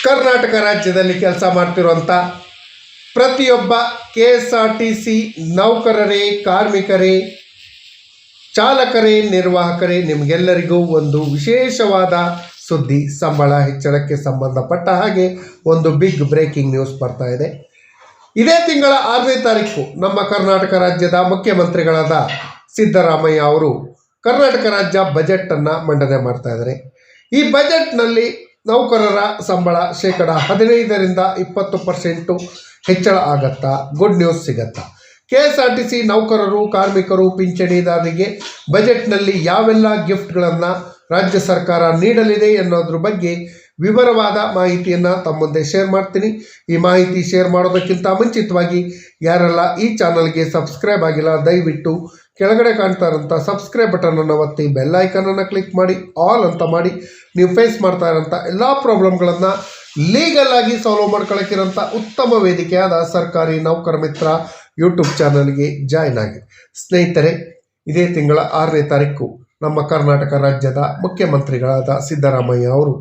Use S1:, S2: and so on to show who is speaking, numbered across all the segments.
S1: ಕರ್ನಾಟಕ ರಾಜ್ಯದಲ್ಲಿ ಕೆಲಸ ಮಾಡ್ತಿರುವಂಥ ಪ್ರತಿಯೊಬ್ಬ KSRTC ನೌಕರರೇ, ಕಾರ್ಮಿಕರೇ, ಚಾಲಕರೇ, ನಿರ್ವಾಹಕರೇ, ನಿಮಗೆಲ್ಲರಿಗೂ ಒಂದು ವಿಶೇಷವಾದ ಸುದ್ದಿ. ಸಂಬಳ ಹೆಚ್ಚಳಕ್ಕೆ ಸಂಬಂಧಪಟ್ಟ ಹಾಗೆ ಒಂದು ಬಿಗ್ ಬ್ರೇಕಿಂಗ್ ನ್ಯೂಸ್ ಬರ್ತಾ ಇದೆ. ಇದೇ ತಿಂಗಳ 6ನೇ ತಾರೀಕು ನಮ್ಮ ಕರ್ನಾಟಕ ರಾಜ್ಯದ ಮುಖ್ಯಮಂತ್ರಿಗಳಾದ ಸಿದ್ದರಾಮಯ್ಯ ಅವರು ಕರ್ನಾಟಕ ರಾಜ್ಯ ಬಜೆಟನ್ನು ಮಂಡನೆ ಮಾಡ್ತಾ ಇದ್ದಾರೆ. ಈ ಬಜೆಟ್ನಲ್ಲಿ ನೌಕರರ ಸಂಬಳ 15% 20% ಹೆಚ್ಚಳ ಆಗತ್ತಾ? ಗುಡ್ ನ್ಯೂಸ್ ಸಿಗತ್ತಾ? KSRTC ನೌಕರರು, ಕಾರ್ಮಿಕರು, ಪಿಂಚಣಿದಾರರಿಗೆ ಬಜೆಟ್ನಲ್ಲಿ ಯಾವೆಲ್ಲ ಗಿಫ್ಟ್ಗಳನ್ನು ರಾಜ್ಯ ಸರ್ಕಾರ ನೀಡಲಿದೆ ಅನ್ನೋದ್ರ ಬಗ್ಗೆ ವಿವರವಾದ ಮಾಹಿತಿಯನ್ನು ತಮ್ಮ ಮುಂದೆ ಶೇರ್ ಮಾಡ್ತೀನಿ. ಈ ಮಾಹಿತಿ ಶೇರ್ ಮಾಡೋದಕ್ಕಿಂತ ಮುಂಚಿತವಾಗಿ ಯಾರೆಲ್ಲ ಈ ಚಾನಲ್ಗೆ ಸಬ್ಸ್ಕ್ರೈಬ್ ಆಗಿಲ್ಲ, ದಯವಿಟ್ಟು ಕೆಳಗಡೆ ಕಾಣ್ತಾ ಇರೋಂಥ ಸಬ್ಸ್ಕ್ರೈಬ್ ಬಟನನ್ನು ಒತ್ತಿ ಬೆಲ್ ಐಕನನ್ನು ಕ್ಲಿಕ್ ಮಾಡಿ ಆಲ್ ಅಂತ ಮಾಡಿ ನೀವು ಫೇಸ್ ಮಾಡ್ತಾ ಇರೋಂಥ ಎಲ್ಲ ಪ್ರಾಬ್ಲಮ್ಗಳನ್ನು ಲೀಗಲ್ ಆಗಿ ಸಾಲ್ವ್ ಮಾಡ್ಕೊಳ್ಳೋಕ್ಕಿರೋಂಥ ಉತ್ತಮ ವೇದಿಕೆಯಾದ ಸರ್ಕಾರಿ ನೌಕರ ಮಿತ್ರ ಯೂಟ್ಯೂಬ್ ಚಾನಲ್ಗೆ ಜಾಯ್ನ್ ಆಗಿ. ಸ್ನೇಹಿತರೆ, ಇದೇ ತಿಂಗಳ 6ನೇ ತಾರೀಕು ನಮ್ಮ ಕರ್ನಾಟಕ ರಾಜ್ಯದ ಮುಖ್ಯಮಂತ್ರಿಗಳಾದ ಸಿದ್ದರಾಮಯ್ಯ ಅವರು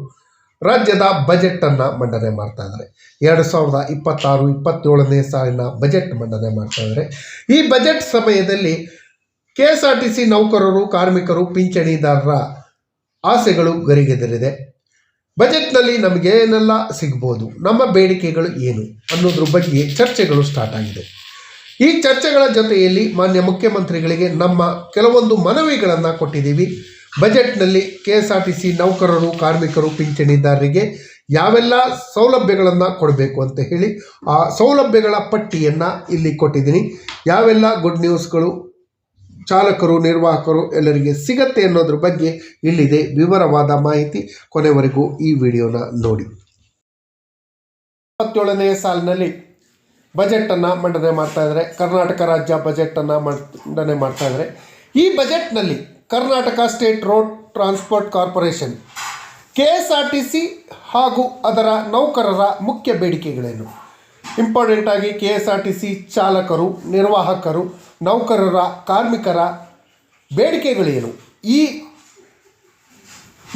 S1: ರಾಜ್ಯದ ಬಜೆಟನ್ನು ಮಂಡನೆ ಮಾಡ್ತಾ ಇದ್ದಾರೆ. 2026-27ನೇ ಸಾಲಿನ ಬಜೆಟ್ ಮಂಡನೆ ಮಾಡ್ತಾ ಇದ್ದಾರೆ. ಈ ಬಜೆಟ್ ಸಮಯದಲ್ಲಿ KSRTC ನೌಕರರು, ಕಾರ್ಮಿಕರು, ಪಿಂಚಣಿದಾರರ ಆಸೆಗಳು ಗರಿಗೆದರಿದೆ. ಬಜೆಟ್ನಲ್ಲಿ ನಮಗೇನೆಲ್ಲ ಸಿಗ್ಬೋದು, ನಮ್ಮ ಬೇಡಿಕೆಗಳು ಏನು ಅನ್ನೋದ್ರ ಬಗ್ಗೆ ಚರ್ಚೆಗಳು ಸ್ಟಾರ್ಟ್ ಆಗಿದೆ. ಈ ಚರ್ಚೆಗಳ ಜೊತೆಯಲ್ಲಿ ಮಾನ್ಯ ಮುಖ್ಯಮಂತ್ರಿಗಳಿಗೆ ನಮ್ಮ ಕೆಲವೊಂದು ಮನವಿಗಳನ್ನು ಕೊಟ್ಟಿದ್ದೀವಿ. ಬಜೆಟ್ನಲ್ಲಿ KSRTC ನೌಕರರು, ಕಾರ್ಮಿಕರು, ಪಿಂಚಣಿದಾರರಿಗೆ ಯಾವೆಲ್ಲ ಸೌಲಭ್ಯಗಳನ್ನು ಕೊಡಬೇಕು ಅಂತ ಹೇಳಿ ಆ ಸೌಲಭ್ಯಗಳ ಪಟ್ಟಿಯನ್ನು ಇಲ್ಲಿ ಕೊಟ್ಟಿದ್ದೀನಿ. ಯಾವೆಲ್ಲ ಗುಡ್ ನ್ಯೂಸ್ಗಳು ಚಾಲಕರು, ನಿರ್ವಾಹಕರು ಎಲ್ಲರಿಗೆ ಸಿಗತ್ತೆ ಅನ್ನೋದ್ರ ಬಗ್ಗೆ ಇಲ್ಲಿದೆ ವಿವರವಾದ ಮಾಹಿತಿ. ಕೊನೆವರೆಗೂ ಈ ವಿಡಿಯೋನ ನೋಡಿ. 27ನೇ ಸಾಲಿನಲ್ಲಿ ಬಜೆಟನ್ನು ಮಂಡನೆ ಮಾಡ್ತಾ ಇದ್ದಾರೆ. ಕರ್ನಾಟಕ ರಾಜ್ಯ ಬಜೆಟನ್ನು ಮಂಡನೆ ಮಾಡ್ತಾ ಇದ್ದಾರೆ. ಈ ಬಜೆಟ್ನಲ್ಲಿ Karnataka state road transport corporation, KSRTC ಹಾಗೂ ಅದರ ನೌಕರರ ಮುಖ್ಯ ಬೇಡಿಕೆಗಳೇನು, ಇಂಪಾರ್ಟೆಂಟ್ ಆಗಿ KSRTC ಚಾಲಕರು, ನಿರ್ವಾಹಕರು, ನೌಕರರ, ಕಾರ್ಮಿಕರ ಬೇಡಿಕೆಗಳೇನು, ಈ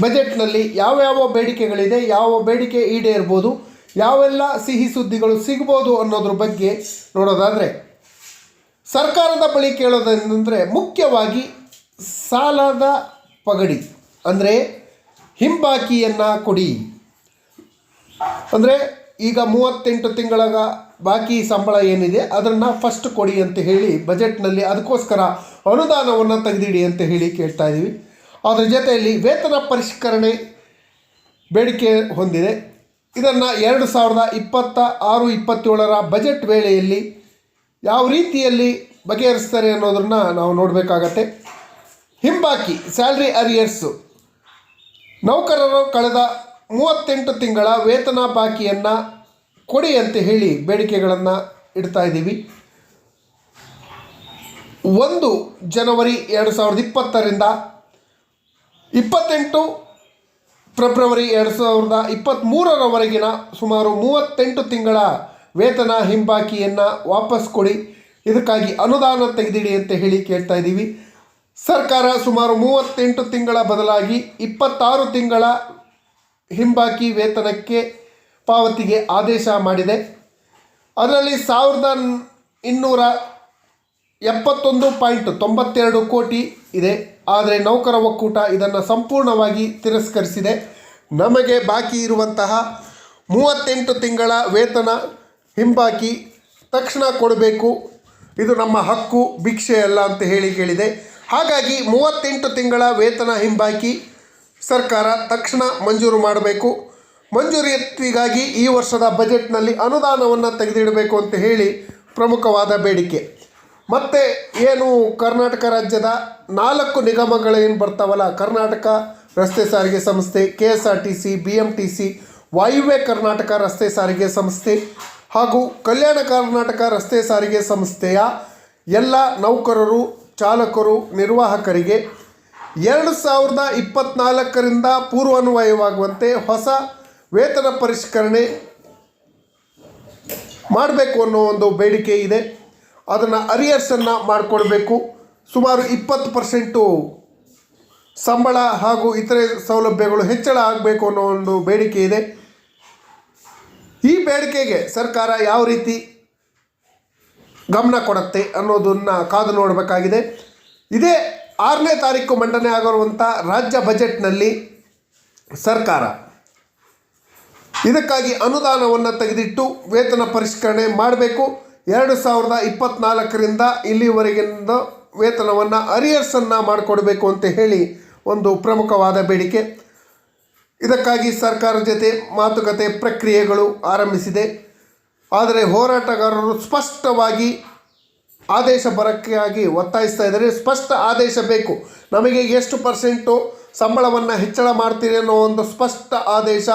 S1: ಬಜೆಟ್ನಲ್ಲಿ ಯಾವ್ಯಾವ ಬೇಡಿಕೆಗಳಿದೆ, ಯಾವ ಬೇಡಿಕೆ ಈಡೇರ್ಬೋದು, ಯಾವೆಲ್ಲ ಸಿಹಿ ಸುದ್ದಿಗಳು ಸಿಗ್ಬೋದು ಅನ್ನೋದ್ರ ಬಗ್ಗೆ ನೋಡೋದಾದರೆ, ಸರ್ಕಾರದ ಬಳಿ ಕೇಳೋದೇನೆಂದರೆ ಮುಖ್ಯವಾಗಿ ಸಾಲದ ಪಗಡಿ ಅಂದರೆ ಹಿಂಬಾಕಿಯನ್ನು ಕೊಡಿ. ಅಂದರೆ ಈಗ 38 ತಿಂಗಳ ಬಾಕಿ ಸಂಬಳ ಏನಿದೆ ಅದನ್ನು ಫಸ್ಟ್ ಕೊಡಿ ಅಂತ ಹೇಳಿ ಬಜೆಟ್ನಲ್ಲಿ ಅದಕ್ಕೋಸ್ಕರ ಅನುದಾನವನ್ನು ತೆಗೆದಿಡಿ ಅಂತ ಹೇಳಿ ಕೇಳ್ತಾ ಇದ್ದೀವಿ. ಅದರ ಜೊತೆಯಲ್ಲಿ ವೇತನ ಪರಿಷ್ಕರಣೆ ಬೇಡಿಕೆ ಹೊಂದಿದೆ. ಇದನ್ನು 2026-27ರ ಬಜೆಟ್ ವೇಳೆಯಲ್ಲಿ ಯಾವ ರೀತಿಯಲ್ಲಿ ಬಗೆಹರಿಸ್ತಾರೆ ಅನ್ನೋದನ್ನು ನಾವು ನೋಡಬೇಕಾಗತ್ತೆ. ಹಿಂಬಾಕಿ ಸ್ಯಾಲ್ರಿ ಅರಿಯರ್ಸು, ನೌಕರರು ಕಳೆದ 38 ತಿಂಗಳ ವೇತನ ಬಾಕಿಯನ್ನು ಕೊಡಿ ಅಂತ ಹೇಳಿ ಬೇಡಿಕೆಗಳನ್ನು ಇಡ್ತಾ ಇದ್ದೀವಿ. 1 ಜನವರಿ 2020ರಿಂದ 28 ಫೆಬ್ರವರಿ 2023ರವರೆಗಿನ ಸುಮಾರು 38 ತಿಂಗಳ ವೇತನ ಹಿಂಬಾಕಿಯನ್ನು ವಾಪಸ್ ಕೊಡಿ, ಇದಕ್ಕಾಗಿ ಅನುದಾನ ತೆಗೆದಿಡಿ ಅಂತ ಹೇಳಿ ಕೇಳ್ತಾ ಇದ್ದೀವಿ. ಸರ್ಕಾರ ಸುಮಾರು 38 ತಿಂಗಳ ಬದಲಾಗಿ 26 ತಿಂಗಳ ಹಿಂಬಾಕಿ ವೇತನಕ್ಕೆ ಪಾವತಿಗೆ ಆದೇಶ ಮಾಡಿದೆ. ಅದರಲ್ಲಿ 1271.92 ಕೋಟಿ ಇದೆ. ಆದರೆ ನೌಕರ ಒಕ್ಕೂಟ ಇದನ್ನು ಸಂಪೂರ್ಣವಾಗಿ ತಿರಸ್ಕರಿಸಿದೆ. ನಮಗೆ ಬಾಕಿ ಇರುವಂತಹ 38 ತಿಂಗಳ ವೇತನ ಹಿಂಬಾಕಿ ತಕ್ಷಣ ಕೊಡಬೇಕು, ಇದು ನಮ್ಮ ಹಕ್ಕು, ಭಿಕ್ಷೆ ಅಲ್ಲ ಅಂತ ಹೇಳಿ ಕೇಳಿದೆ. ಹಾಗಾಗಿ 38 ತಿಂಗಳ ವೇತನ ಹಿಂಬಾಕಿ ಸರ್ಕಾರ ತಕ್ಷಣ ಮಂಜೂರು ಮಾಡಬೇಕು. ಮಂಜೂರಿಗಾಗಿ ಈ ವರ್ಷದ ಬಜೆಟ್ನಲ್ಲಿ ಅನುದಾನವನ್ನು ತೆಗೆದಿಡಬೇಕು ಅಂತ ಹೇಳಿ ಪ್ರಮುಖವಾದ ಬೇಡಿಕೆ. ಮತ್ತು ಏನು ಕರ್ನಾಟಕ ರಾಜ್ಯದ 4 ನಿಗಮಗಳೇನು ಬರ್ತಾವಲ್ಲ, ಕರ್ನಾಟಕ ರಸ್ತೆ ಸಾರಿಗೆ ಸಂಸ್ಥೆ, KSRTC, BMTC, ವಾಯುವ್ಯ ಕರ್ನಾಟಕ ರಸ್ತೆ ಸಾರಿಗೆ ಸಂಸ್ಥೆ ಹಾಗೂ ಕಲ್ಯಾಣ ಕರ್ನಾಟಕ ರಸ್ತೆ ಸಾರಿಗೆ ಸಂಸ್ಥೆಯ ಎಲ್ಲ ನೌಕರರು, ಚಾಲಕರು, ನಿರ್ವಾಹಕರಿಗೆ 2024ರಿಂದ ಪೂರ್ವಾನ್ವಯವಾಗುವಂತೆ ಹೊಸ ವೇತನ ಪರಿಷ್ಕರಣೆ ಮಾಡಬೇಕು ಅನ್ನೋ ಒಂದು ಬೇಡಿಕೆ ಇದೆ. ಅದನ್ನು ಅರಿಯರ್ಸನ್ನು ಮಾಡಿಕೊಡ್ಬೇಕು. ಸುಮಾರು 20% ಸಂಬಳ ಹಾಗೂ ಇತರೆ ಸೌಲಭ್ಯಗಳು ಹೆಚ್ಚಳ ಆಗಬೇಕು ಅನ್ನೋ ಒಂದು ಬೇಡಿಕೆ ಇದೆ. ಈ ಬೇಡಿಕೆಗೆ ಸರ್ಕಾರ ಯಾವ ರೀತಿ ಗಮನ ಕೊಡುತ್ತೆ ಅನ್ನೋದನ್ನು ಕಾದು ನೋಡಬೇಕಾಗಿದೆ. ಇದೇ 6ನೇ ತಾರೀಕು ಮಂಡನೆ ಆಗಿರುವಂಥ ರಾಜ್ಯ ಬಜೆಟ್ನಲ್ಲಿ ಸರ್ಕಾರ ಇದಕ್ಕಾಗಿ ಅನುದಾನವನ್ನು ತೆಗೆದಿಟ್ಟು ವೇತನ ಪರಿಷ್ಕರಣೆ ಮಾಡಬೇಕು. 2024ರಿಂದ ಇಲ್ಲಿವರೆಗಿನ ವೇತನವನ್ನು ಅರಿಯರ್ಸನ್ನು ಮಾಡಿಕೊಡಬೇಕು ಅಂತ ಹೇಳಿ ಒಂದು ಪ್ರಮುಖವಾದ ಬೇಡಿಕೆ. ಇದಕ್ಕಾಗಿ ಸರ್ಕಾರದ ಜೊತೆ ಮಾತುಕತೆ ಪ್ರಕ್ರಿಯೆಗಳು ಆರಂಭಿಸಿದೆ. ಆದರೆ ಹೋರಾಟಗಾರರು ಸ್ಪಷ್ಟವಾಗಿ ಆದೇಶ ಬರೋಕ್ಕಾಗಿ ಒತ್ತಾಯಿಸ್ತಾ ಇದ್ದಾರೆ. ಸ್ಪಷ್ಟ ಆದೇಶ ಬೇಕು, ನಮಗೆ ಎಷ್ಟು ಪರ್ಸೆಂಟು ಸಂಬಳವನ್ನು ಹೆಚ್ಚಳ ಮಾಡ್ತೀರಿ ಅನ್ನೋ ಒಂದು ಸ್ಪಷ್ಟ ಆದೇಶ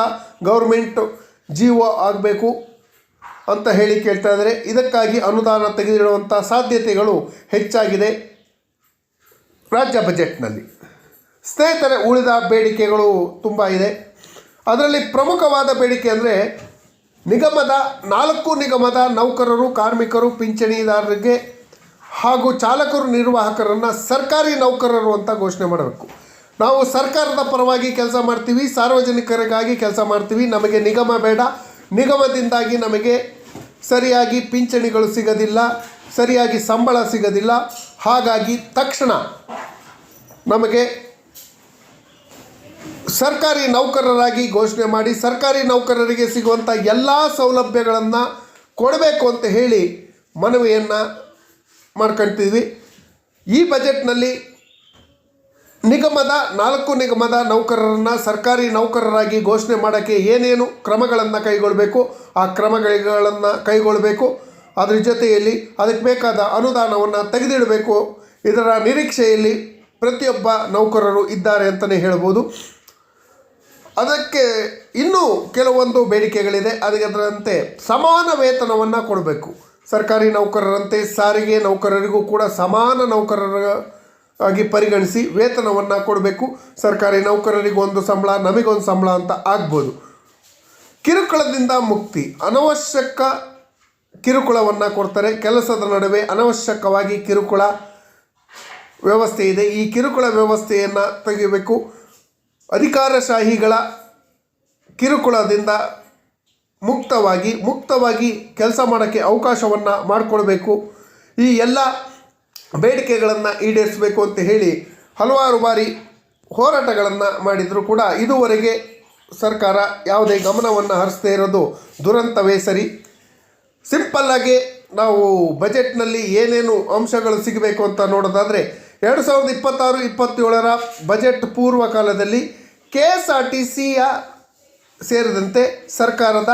S1: ಗೌರ್ಮೆಂಟ್ ಜೀವೋ ಆಗಬೇಕು ಅಂತ ಹೇಳಿ ಕೇಳ್ತಾ ಇದ್ದಾರೆ. ಇದಕ್ಕಾಗಿ ಅನುದಾನ ತೆಗೆದಿಡುವಂಥ ಸಾಧ್ಯತೆಗಳು ಹೆಚ್ಚಾಗಿದೆ ರಾಜ್ಯ ಬಜೆಟ್ನಲ್ಲಿ. ಸ್ನೇಹಿತರೆ, ಉಳಿದ ಬೇಡಿಕೆಗಳು ತುಂಬ ಇದೆ. ಅದರಲ್ಲಿ ಪ್ರಮುಖವಾದ ಬೇಡಿಕೆ ಅಂದರೆ ನಾಲ್ಕು ನಿಗಮದ ನೌಕರರು, ಕಾರ್ಮಿಕರು, ಪಿಂಚಣಿದಾರರಿಗೆ ಹಾಗೂ ಚಾಲಕರು, ನಿರ್ವಾಹಕರನ್ನು ಸರ್ಕಾರಿ ನೌಕರರು ಅಂತ ಘೋಷಣೆ ಮಾಡಬೇಕು. ನಾವು ಸರ್ಕಾರದ ಪರವಾಗಿ ಕೆಲಸ ಮಾಡ್ತೀವಿ, ಸಾರ್ವಜನಿಕರಿಗಾಗಿ ಕೆಲಸ ಮಾಡ್ತೀವಿ, ನಮಗೆ ನಿಗಮ ಬೇಡ, ನಿಗಮದಿಂದಾಗಿ ನಮಗೆ ಸರಿಯಾಗಿ ಪಿಂಚಣಿಗಳು ಸಿಗೋದಿಲ್ಲ, ಸರಿಯಾಗಿ ಸಂಬಳ ಸಿಗೋದಿಲ್ಲ, ಹಾಗಾಗಿ ತಕ್ಷಣ ನಮಗೆ ಸರ್ಕಾರಿ ನೌಕರರಾಗಿ ಘೋಷಣೆ ಮಾಡಿ ಸರ್ಕಾರಿ ನೌಕರರಿಗೆ ಸಿಗುವಂಥ ಎಲ್ಲ ಸೌಲಭ್ಯಗಳನ್ನು ಕೊಡಬೇಕು ಅಂತ ಹೇಳಿ ಮನವಿಯನ್ನು ಮಾಡ್ಕೊಳ್ತೀವಿ. ಈ ಬಜೆಟ್ನಲ್ಲಿ ನಾಲ್ಕು ನಿಗಮದ ನೌಕರರನ್ನು ಸರ್ಕಾರಿ ನೌಕರರಾಗಿ ಘೋಷಣೆ ಮಾಡೋಕ್ಕೆ ಏನೇನು ಕ್ರಮಗಳನ್ನು ಕೈಗೊಳ್ಳಬೇಕು ಆ ಕ್ರಮಗಳನ್ನು ಕೈಗೊಳ್ಳಬೇಕು. ಅದರ ಜೊತೆಯಲ್ಲಿ ಅದಕ್ಕೆ ಬೇಕಾದ ಅನುದಾನವನ್ನು ತೆಗೆದಿಡಬೇಕು. ಇದರ ನಿರೀಕ್ಷೆಯಲ್ಲಿ ಪ್ರತಿಯೊಬ್ಬ ನೌಕರರು ಇದ್ದಾರೆ ಅಂತಲೇ ಹೇಳ್ಬೋದು. ಅದಕ್ಕೆ ಇನ್ನೂ ಕೆಲವೊಂದು ಬೇಡಿಕೆಗಳಿದೆ. ಅದರಂತೆ ಸಮಾನ ವೇತನವನ್ನು ಕೊಡಬೇಕು. ಸರ್ಕಾರಿ ನೌಕರರಂತೆ ಸಾರಿಗೆ ನೌಕರರಿಗೂ ಕೂಡ ಸಮಾನ ನೌಕರರಾಗಿ ಪರಿಗಣಿಸಿ ವೇತನವನ್ನು ಕೊಡಬೇಕು. ಸರ್ಕಾರಿ ನೌಕರರಿಗೊಂದು ಸಂಬಳ, ನಮಗೊಂದು ಸಂಬಳ ಅಂತ ಆಗ್ಬೋದು. ಕಿರುಕುಳದಿಂದ ಮುಕ್ತಿ. ಅನವಶ್ಯಕ ಕಿರುಕುಳವನ್ನು ಕೊಡ್ತಾರೆ. ಕೆಲಸದ ನಡುವೆ ಅನವಶ್ಯಕವಾಗಿ ಕಿರುಕುಳ ವ್ಯವಸ್ಥೆ ಇದೆ. ಈ ಕಿರುಕುಳ ವ್ಯವಸ್ಥೆಯನ್ನು ತೆಗಿಬೇಕು. ಅಧಿಕಾರಶಾಹಿಗಳ ಕಿರುಕುಳದಿಂದ ಮುಕ್ತವಾಗಿ ಕೆಲಸ ಮಾಡೋಕ್ಕೆ ಅವಕಾಶವನ್ನು ಮಾಡಿಕೊಡ್ಬೇಕು. ಈ ಎಲ್ಲ ಬೇಡಿಕೆಗಳನ್ನು ಈಡೇರಿಸಬೇಕು ಅಂತ ಹೇಳಿ ಹಲವಾರು ಬಾರಿ ಹೋರಾಟಗಳನ್ನು ಮಾಡಿದರೂ ಕೂಡ ಇದುವರೆಗೆ ಸರ್ಕಾರ ಯಾವುದೇ ಗಮನವನ್ನು ಹರಿಸದೇ ಇರೋದು ದುರಂತವೇ ಸರಿ. ಸಿಂಪಲ್ಲಾಗಿ ನಾವು ಬಜೆಟ್ನಲ್ಲಿ ಏನೇನು ಅಂಶಗಳು ಸಿಗಬೇಕು ಅಂತ ನೋಡೋದಾದರೆ 2026-27ರ ಬಜೆಟ್ ಪೂರ್ವ ಕಾಲದಲ್ಲಿ KSRTCಯ ಸೇರಿದಂತೆ ಸರ್ಕಾರದ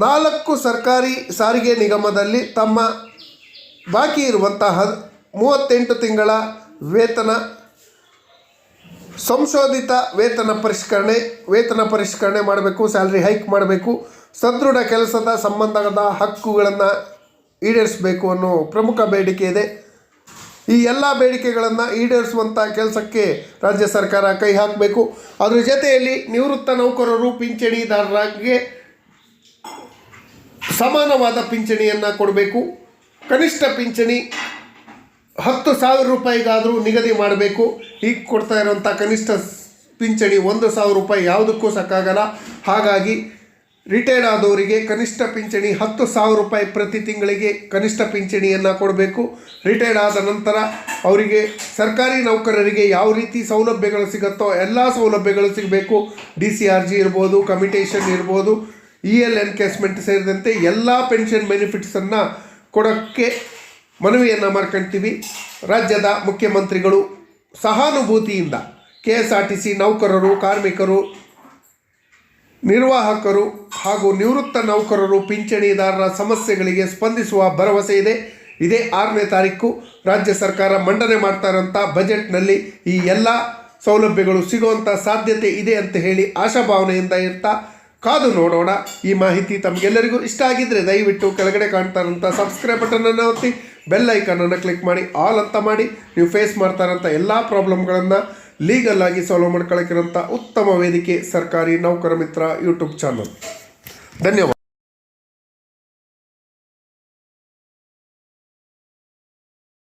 S1: 4 ಸರ್ಕಾರಿ ಸಾರಿಗೆ ನಿಗಮದಲ್ಲಿ ತಮ್ಮ ಬಾಕಿ ಇರುವಂತಹ 38 ತಿಂಗಳ ವೇತನ, ಸಂಶೋಧಿತ ವೇತನ ಪರಿಷ್ಕರಣೆ ಮಾಡಬೇಕು, ಸ್ಯಾಲ್ರಿ ಹೈಕ್ ಮಾಡಬೇಕು, ಸದೃಢ ಕೆಲಸದ ಸಂಬಂಧದ ಹಕ್ಕುಗಳನ್ನು ಈಡೇರಿಸಬೇಕು ಅನ್ನೋ ಪ್ರಮುಖ ಬೇಡಿಕೆ ಇದೆ. ಈ ಎಲ್ಲ ಬೇಡಿಕೆಗಳನ್ನು ಈಡೇರಿಸುವಂಥ ಕೆಲಸಕ್ಕೆ ರಾಜ್ಯ ಸರ್ಕಾರ ಕೈ ಹಾಕಬೇಕು. ಅದರ ಜೊತೆಯಲ್ಲಿ ನಿವೃತ್ತ ನೌಕರರು, ಪಿಂಚಣಿದಾರರಿಗೆ ಸಮಾನವಾದ ಪಿಂಚಣಿಯನ್ನು ಕೊಡಬೇಕು. ಕನಿಷ್ಠ ಪಿಂಚಣಿ 10,000 ರೂಪಾಯಿಗಾದರೂ ನಿಗದಿ ಮಾಡಬೇಕು. ಈಗ ಕೊಡ್ತಾ ಇರುವಂಥ ಕನಿಷ್ಠ ಪಿಂಚಣಿ 1,000 ರೂಪಾಯಿ ಯಾವುದಕ್ಕೂ ಸಾಕಾಗಲ್ಲ. ಹಾಗಾಗಿ ರಿಟೈರ್ಡ್ ಆದವರಿಗೆ ಕನಿಷ್ಠ ಪಿಂಚಣಿ 10,000 ರೂಪಾಯಿ ಪ್ರತಿ ತಿಂಗಳಿಗೆ ಕನಿಷ್ಠ ಪಿಂಚಣಿಯನ್ನು ಕೊಡಬೇಕು. ರಿಟೈರ್ಡ್ ಆದ ನಂತರ ಅವರಿಗೆ ಸರ್ಕಾರಿ ನೌಕರರಿಗೆ ಯಾವ ರೀತಿ ಸೌಲಭ್ಯಗಳು ಸಿಗುತ್ತೋ ಎಲ್ಲ ಸೌಲಭ್ಯಗಳು ಸಿಗಬೇಕು. DCRG ಇರ್ಬೋದು, ಕಮಿಟೇಷನ್ ಇರ್ಬೋದು, EL ಎನ್ಕೇಸ್ಮೆಂಟ್ ಸೇರಿದಂತೆ ಎಲ್ಲ ಪೆನ್ಷನ್ ಬೆನಿಫಿಟ್ಸನ್ನು ಕೊಡೋಕ್ಕೆ ಮನವಿಯನ್ನು ಮಾಡ್ಕೊಳ್ತೀವಿ. ರಾಜ್ಯದ ಮುಖ್ಯಮಂತ್ರಿಗಳು ಸಹಾನುಭೂತಿಯಿಂದ KSRTC ನೌಕರರು, ಕಾರ್ಮಿಕರು, ನಿರ್ವಾಹಕರು ಹಾಗೂ ನಿವೃತ್ತ ನೌಕರರು, ಪಿಂಚಣಿದಾರರ ಸಮಸ್ಯೆಗಳಿಗೆ ಸ್ಪಂದಿಸುವ ಭರವಸೆ ಇದೆ. ಇದೇ 6ನೇ ತಾರೀಕು ರಾಜ್ಯ ಸರ್ಕಾರ ಮಂಡನೆ ಮಾಡ್ತಾ ಇರೋಂಥ ಬಜೆಟ್ನಲ್ಲಿ ಈ ಎಲ್ಲ ಸೌಲಭ್ಯಗಳು ಸಿಗುವಂಥ ಸಾಧ್ಯತೆ ಇದೆ ಅಂತ ಹೇಳಿ ಆಶಾಭಾವನೆಯಿಂದ ಇರ್ತಾ ಕಾದು ನೋಡೋಣ. ಈ ಮಾಹಿತಿ ತಮಗೆಲ್ಲರಿಗೂ ಇಷ್ಟ ಆಗಿದ್ದರೆ ದಯವಿಟ್ಟು ಕೆಳಗಡೆ ಕಾಣ್ತಾ ಇರೋಂಥ ಸಬ್ಸ್ಕ್ರೈಬ್ ಬಟನನ್ನು ಒತ್ತಿ, ಬೆಲ್ ಐಕನನ್ನು ಕ್ಲಿಕ್ ಮಾಡಿ, ಆಲ್ ಅಂತ ಮಾಡಿ. ನೀವು ಫೇಸ್ ಮಾಡ್ತಾ ಇರೋಂಥ ಎಲ್ಲ ಪ್ರಾಬ್ಲಮ್ಗಳನ್ನು ಲೀಗಲ್ ಆಗಿ ಸಾಲ್ವ್ ಮಾಡ್ಕೊಳ್ಳೋಕ್ಕಿರೋಂಥ ಉತ್ತಮ ವೇದಿಕೆ ಸರ್ಕಾರಿ ನೌಕರ ಮಿತ್ರ ಯೂಟ್ಯೂಬ್ ಚಾನಲ್. ಧನ್ಯವಾದ.